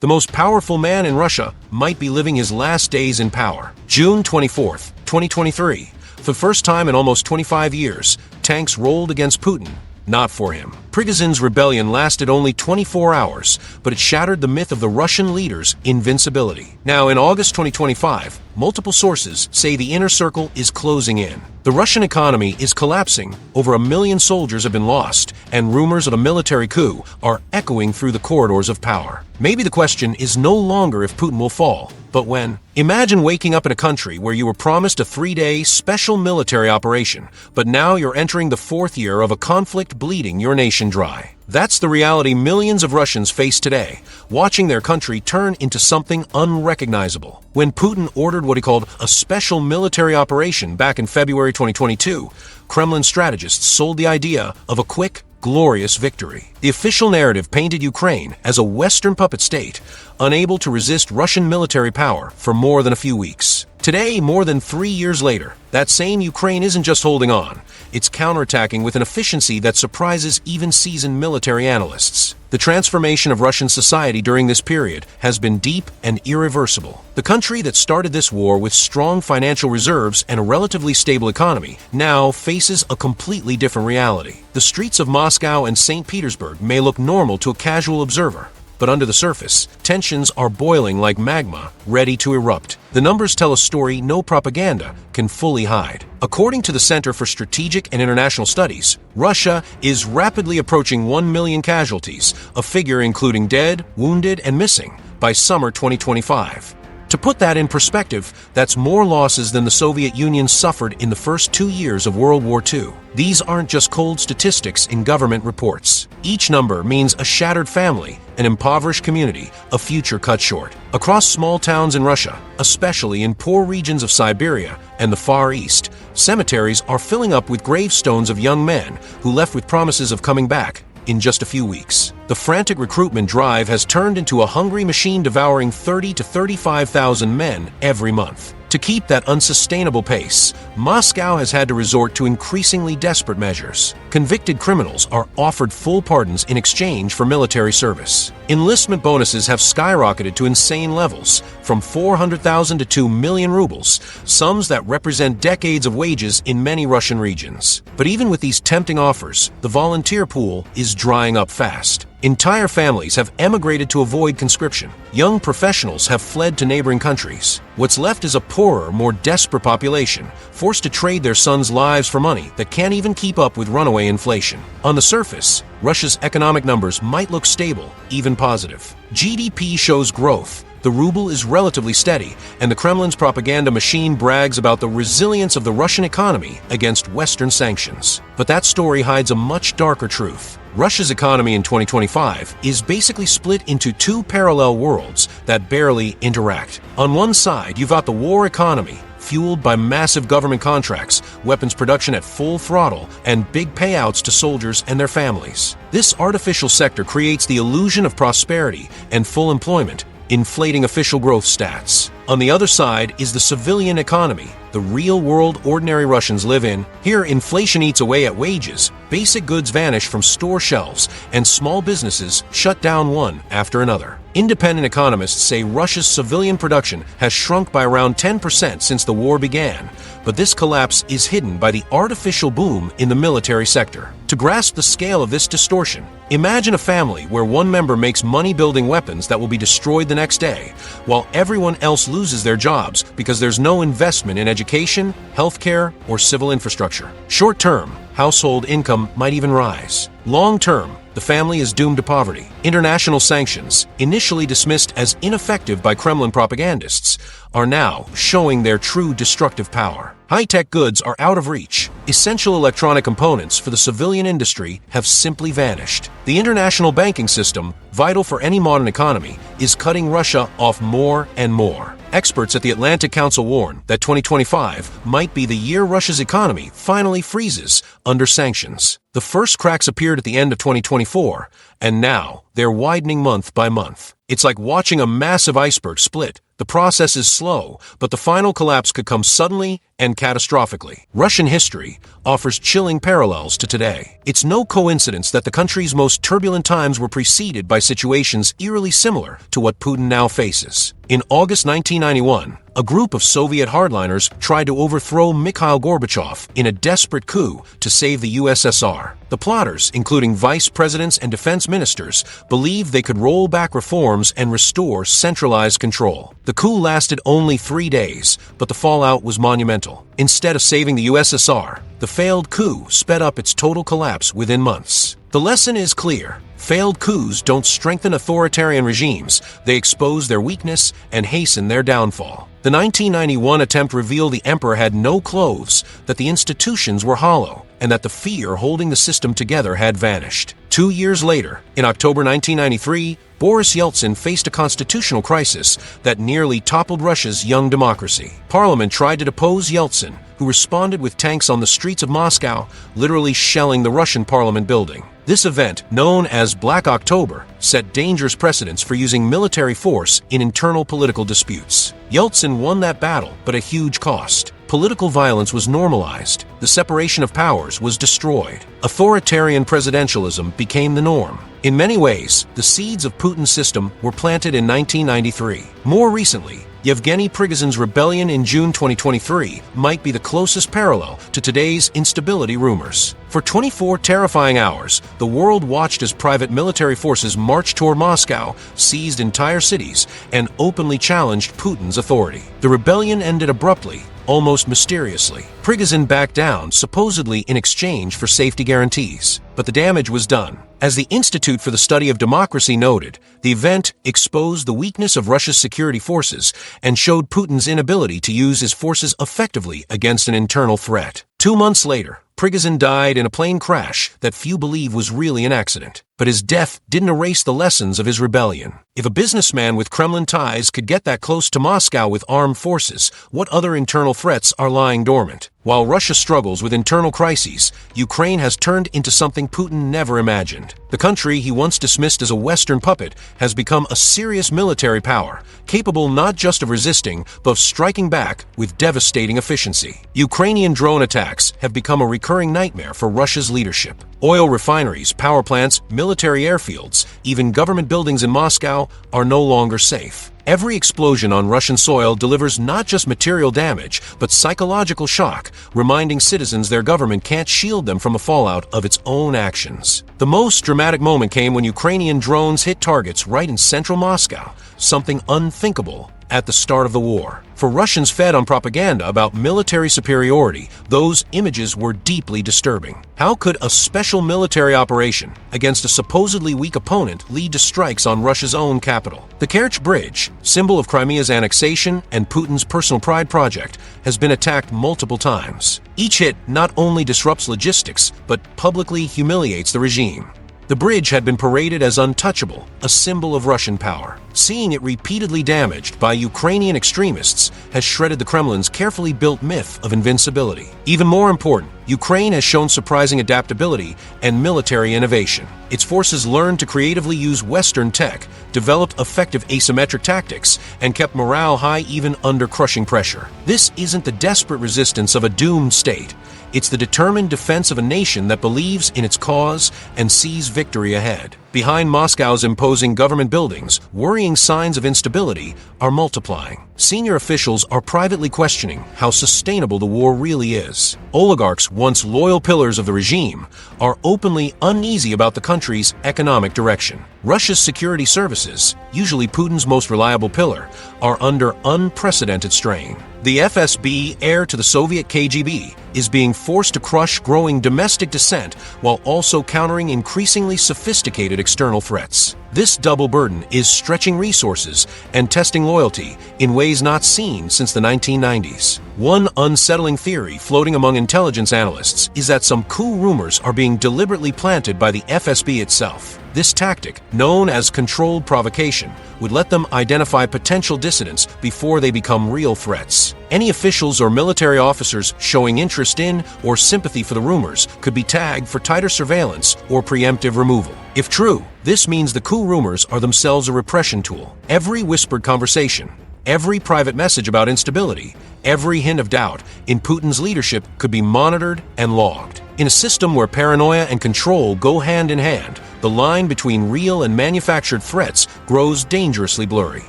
The most powerful man in Russia might be living his last days in power. June 24th, 2023. For the first time in almost 25 years, tanks rolled against Putin. Not for him. Prigozhin's rebellion lasted only 24 hours, but it shattered the myth of the Russian leader's invincibility. Now, in August 2025, multiple sources say the inner circle is closing in. The Russian economy is collapsing, over 1 million soldiers have been lost, and rumors of a military coup are echoing through the corridors of power. Maybe the question is no longer if Putin will fall, but when. Imagine waking up in a country where you were promised a 3-day special military operation, but now you're entering the 4th year of a conflict bleeding your nation dry. That's the reality millions of Russians face today, watching their country turn into something unrecognizable. When Putin ordered what he called a special military operation back in February 2022, Kremlin strategists sold the idea of a quick, glorious victory. The official narrative painted Ukraine as a Western puppet state, unable to resist Russian military power for more than a few weeks. Today, more than 3 years later, that same Ukraine isn't just holding on, it's counterattacking with an efficiency that surprises even seasoned military analysts. The transformation of Russian society during this period has been deep and irreversible. The country that started this war with strong financial reserves and a relatively stable economy now faces a completely different reality. The streets of Moscow and St. Petersburg may look normal to a casual observer, but under the surface, tensions are boiling like magma, ready to erupt. The numbers tell a story no propaganda can fully hide. According to the Center for Strategic and International Studies, Russia is rapidly approaching 1 million casualties, a figure including dead, wounded, and missing, by summer 2025. To put that in perspective, that's more losses than the Soviet Union suffered in the first 2 years of World War II. These aren't just cold statistics in government reports. Each number means a shattered family, an impoverished community, a future cut short. Across small towns in Russia, especially in poor regions of Siberia and the Far East, cemeteries are filling up with gravestones of young men who left with promises of coming back in just a few weeks. The frantic recruitment drive has turned into a hungry machine devouring 30 to 35,000 men every month. To keep that unsustainable pace, Moscow has had to resort to increasingly desperate measures. Convicted criminals are offered full pardons in exchange for military service. Enlistment bonuses have skyrocketed to insane levels, from 400,000 to 2 million rubles, sums that represent decades of wages in many Russian regions. But even with these tempting offers, the volunteer pool is drying up fast. Entire families have emigrated to avoid conscription. Young professionals have fled to neighboring countries. What's left is a poorer, more desperate population, forced to trade their sons' lives for money that can't even keep up with runaway inflation. On the surface, Russia's economic numbers might look stable, even positive. GDP shows growth. The ruble is relatively steady, and the Kremlin's propaganda machine brags about the resilience of the Russian economy against Western sanctions. But that story hides a much darker truth. Russia's economy in 2025 is basically split into 2 parallel worlds that barely interact. On one side, you've got the war economy, fueled by massive government contracts, weapons production at full throttle, and big payouts to soldiers and their families. This artificial sector creates the illusion of prosperity and full employment, inflating official growth stats. On the other side is the civilian economy, the real world ordinary Russians live in. Here, inflation eats away at wages, basic goods vanish from store shelves, and small businesses shut down one after another. Independent economists say Russia's civilian production has shrunk by around 10% since the war began, but this collapse is hidden by the artificial boom in the military sector. To grasp the scale of this distortion, imagine a family where one member makes money building weapons that will be destroyed the next day, while everyone else loses their jobs because there's no investment in education, healthcare, or civil infrastructure. Short term, household income might even rise. Long term, the family is doomed to poverty. International sanctions, initially dismissed as ineffective by Kremlin propagandists, are now showing their true destructive power. High-tech goods are out of reach. Essential electronic components for the civilian industry have simply vanished. The international banking system, vital for any modern economy, is cutting Russia off more and more. Experts at the Atlantic Council warn that 2025 might be the year Russia's economy finally freezes under sanctions. The first cracks appeared at the end of 2024, and now they're widening month by month. It's like watching a massive iceberg split. The process is slow, but the final collapse could come suddenly and catastrophically. Russian history offers chilling parallels to today. It's no coincidence that the country's most turbulent times were preceded by situations eerily similar to what Putin now faces. In August 1991, a group of Soviet hardliners tried to overthrow Mikhail Gorbachev in a desperate coup to save the USSR. The plotters, including vice presidents and defense ministers, believed they could roll back reforms and restore centralized control. The coup lasted only 3 days, but the fallout was monumental. Instead of saving the USSR, the failed coup sped up its total collapse within months. The lesson is clear. Failed coups don't strengthen authoritarian regimes, they expose their weakness and hasten their downfall. The 1991 attempt revealed the emperor had no clothes, that the institutions were hollow, and that the fear holding the system together had vanished. 2 years later, in October 1993, Boris Yeltsin faced a constitutional crisis that nearly toppled Russia's young democracy. Parliament tried to depose Yeltsin, who responded with tanks on the streets of Moscow, literally shelling the Russian parliament building. This event, known as Black October, set dangerous precedents for using military force in internal political disputes. Yeltsin won that battle, but at huge cost. Political violence was normalized. The separation of powers was destroyed. Authoritarian presidentialism became the norm. In many ways, the seeds of Putin's system were planted in 1993. More recently, Yevgeny Prigozhin's rebellion in June 2023 might be the closest parallel to today's instability rumors. For 24 terrifying hours, the world watched as private military forces marched toward Moscow, seized entire cities, and openly challenged Putin's authority. The rebellion ended abruptly, almost mysteriously. Prigozhin backed down, supposedly in exchange for safety guarantees. But the damage was done. As the Institute for the Study of Democracy noted, the event exposed the weakness of Russia's security forces and showed Putin's inability to use his forces effectively against an internal threat. 2 months later, Prigozhin died in a plane crash that few believe was really an accident. But his death didn't erase the lessons of his rebellion. If a businessman with Kremlin ties could get that close to Moscow with armed forces, what other internal threats are lying dormant? While Russia struggles with internal crises, Ukraine has turned into something Putin never imagined. The country he once dismissed as a Western puppet has become a serious military power, capable not just of resisting, but of striking back with devastating efficiency. Ukrainian drone attacks have become a recurring nightmare for Russia's leadership. Oil refineries, power plants, military airfields, even government buildings in Moscow are no longer safe. Every explosion on Russian soil delivers not just material damage, but psychological shock, reminding citizens their government can't shield them from the fallout of its own actions. The most dramatic moment came when Ukrainian drones hit targets right in central Moscow, something unthinkable at the start of the war. For Russians fed on propaganda about military superiority, those images were deeply disturbing. How could a special military operation against a supposedly weak opponent lead to strikes on Russia's own capital? The Kerch Bridge, symbol of Crimea's annexation and Putin's personal pride project, has been attacked multiple times. Each hit not only disrupts logistics, but publicly humiliates the regime. The bridge had been paraded as untouchable, a symbol of Russian power. Seeing it repeatedly damaged by Ukrainian extremists has shredded the Kremlin's carefully built myth of invincibility. Even more important, Ukraine has shown surprising adaptability and military innovation. Its forces learned to creatively use Western tech, developed effective asymmetric tactics, and kept morale high even under crushing pressure. This isn't the desperate resistance of a doomed state. It's the determined defense of a nation that believes in its cause and sees victory ahead. Behind Moscow's imposing government buildings, worrying signs of instability are multiplying. Senior officials are privately questioning how sustainable the war really is. Oligarchs, once loyal pillars of the regime, are openly uneasy about the country's economic direction. Russia's security services, usually Putin's most reliable pillar, are under unprecedented strain. The FSB, heir to the Soviet KGB, is being forced to crush growing domestic dissent while also countering increasingly sophisticated external threats. This double burden is stretching resources and testing loyalty in ways not seen since the 1990s. One unsettling theory floating among intelligence analysts is that some coup rumors are being deliberately planted by the FSB itself. This tactic, known as controlled provocation, would let them identify potential dissidents before they become real threats. Any officials or military officers showing interest in or sympathy for the rumors could be tagged for tighter surveillance or preemptive removal. If true, this means the coup rumors are themselves a repression tool. Every whispered conversation, Every private message about instability, every hint of doubt in Putin's leadership could be monitored and logged. In a system where paranoia and control go hand in hand, the line between real and manufactured threats grows dangerously blurry.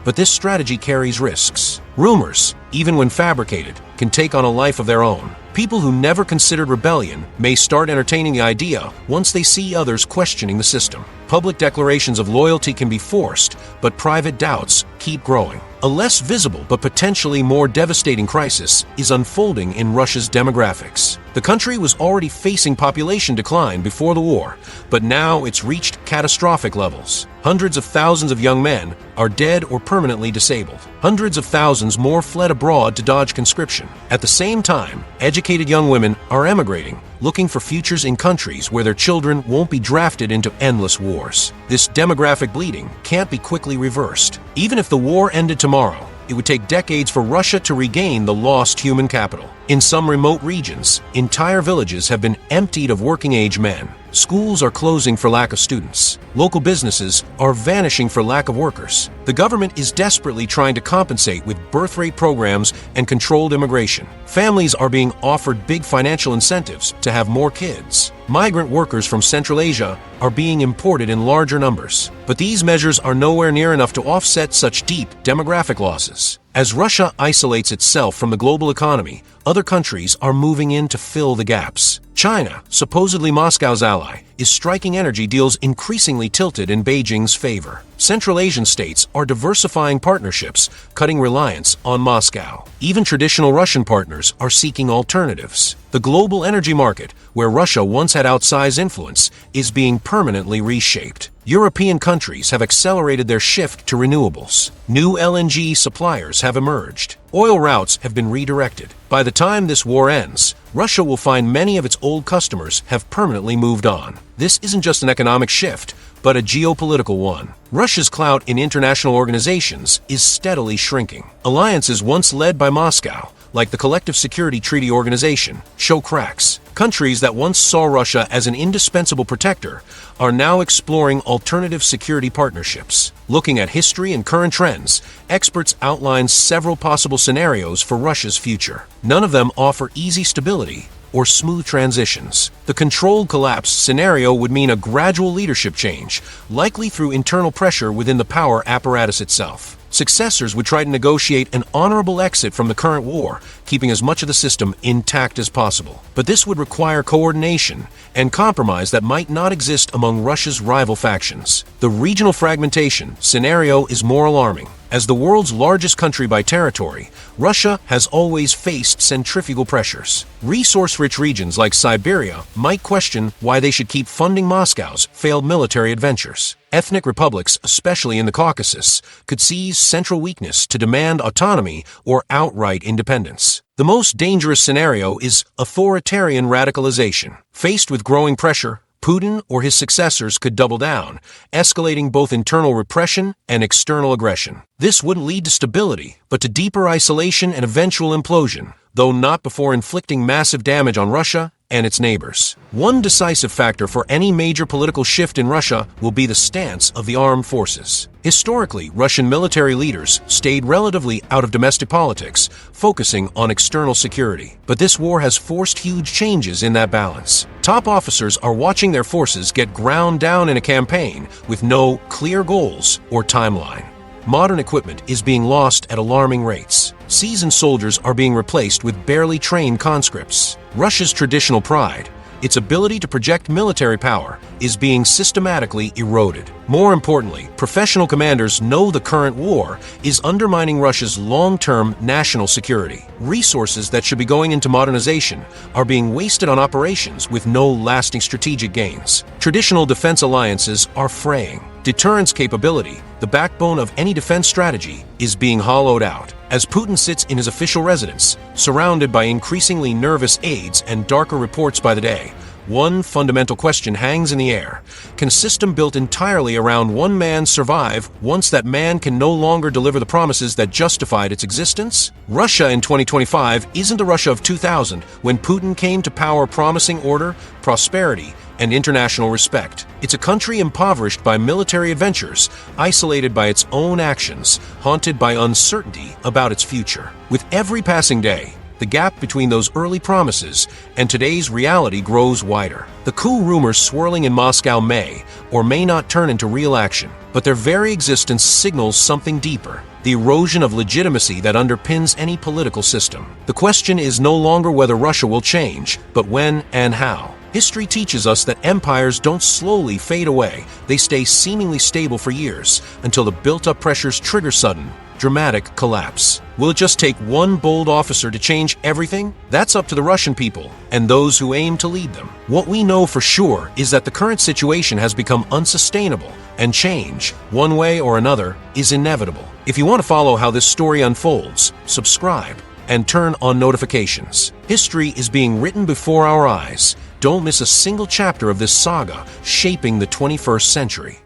But this strategy carries risks. Rumors, even when fabricated, can take on a life of their own. People who never considered rebellion may start entertaining the idea once they see others questioning the system. Public declarations of loyalty can be forced, but private doubts keep growing. A less visible but potentially more devastating crisis is unfolding in Russia's demographics. The country was already facing population decline before the war, but now it's reached catastrophic levels. Hundreds of thousands of young men are dead or permanently disabled. Hundreds of thousands more fled abroad to dodge conscription. At the same time, educated young women are emigrating, looking for futures in countries where their children won't be drafted into endless wars. This demographic bleeding can't be quickly reversed. Even if the war ended tomorrow, it would take decades for Russia to regain the lost human capital. In some remote regions, entire villages have been emptied of working-age men. Schools are closing for lack of students. Local businesses are vanishing for lack of workers. The government is desperately trying to compensate with birth rate programs and controlled immigration. Families are being offered big financial incentives to have more kids. Migrant workers from Central Asia are being imported in larger numbers. But these measures are nowhere near enough to offset such deep demographic losses. As Russia isolates itself from the global economy, other countries are moving in to fill the gaps. China, supposedly Moscow's ally, is striking energy deals increasingly tilted in Beijing's favor. Central Asian states are diversifying partnerships, cutting reliance on Moscow. Even traditional Russian partners are seeking alternatives. The global energy market, where Russia once had outsized influence, is being permanently reshaped. European countries have accelerated their shift to renewables. New LNG suppliers have emerged. Oil routes have been redirected. By the time this war ends, Russia will find many of its old customers have permanently moved on. This isn't just an economic shift, but a geopolitical one. Russia's clout in international organizations is steadily shrinking. Alliances once led by Moscow, like the Collective Security Treaty Organization, show cracks. Countries that once saw Russia as an indispensable protector are now exploring alternative security partnerships. Looking at history and current trends, experts outline several possible scenarios for Russia's future. None of them offer easy stability or smooth transitions. The controlled collapse scenario would mean a gradual leadership change, likely through internal pressure within the power apparatus itself. Successors would try to negotiate an honorable exit from the current war, keeping as much of the system intact as possible. But this would require coordination and compromise that might not exist among Russia's rival factions. The regional fragmentation scenario is more alarming. As the world's largest country by territory, Russia has always faced centrifugal pressures. Resource-rich regions like Siberia might question why they should keep funding Moscow's failed military adventures. Ethnic republics, especially in the Caucasus, could seize central weakness to demand autonomy or outright independence. The most dangerous scenario is authoritarian radicalization. Faced with growing pressure, Putin or his successors could double down, escalating both internal repression and external aggression. This wouldn't lead to stability, but to deeper isolation and eventual implosion, though not before inflicting massive damage on Russia and its neighbors. One decisive factor for any major political shift in Russia will be the stance of the armed forces. Historically, Russian military leaders stayed relatively out of domestic politics, focusing on external security. But this war has forced huge changes in that balance. Top officers are watching their forces get ground down in a campaign with no clear goals or timeline. Modern equipment is being lost at alarming rates. Seasoned soldiers are being replaced with barely trained conscripts. Russia's traditional pride, its ability to project military power, is being systematically eroded. More importantly, professional commanders know the current war is undermining Russia's long-term national security. Resources that should be going into modernization are being wasted on operations with no lasting strategic gains. Traditional defense alliances are fraying. Deterrence capability, the backbone of any defense strategy, is being hollowed out. As Putin sits in his official residence, surrounded by increasingly nervous aides and darker reports by the day, one fundamental question hangs in the air. Can a system built entirely around one man survive once that man can no longer deliver the promises that justified its existence? Russia in 2025 isn't the Russia of 2000, when Putin came to power promising order, prosperity, and international respect. It's a country impoverished by military adventures, isolated by its own actions, haunted by uncertainty about its future. With every passing day, the gap between those early promises and today's reality grows wider. The coup rumors swirling in Moscow may or may not turn into real action, but their very existence signals something deeper: the erosion of legitimacy that underpins any political system. The question is no longer whether Russia will change, but when and how. History teaches us that empires don't slowly fade away. They stay seemingly stable for years, until the built-up pressures trigger sudden, dramatic collapse. Will it just take one bold officer to change everything? That's up to the Russian people and those who aim to lead them. What we know for sure is that the current situation has become unsustainable, and change, one way or another, is inevitable. If you want to follow how this story unfolds, subscribe and turn on notifications. History is being written before our eyes. Don't miss a single chapter of this saga shaping the 21st century.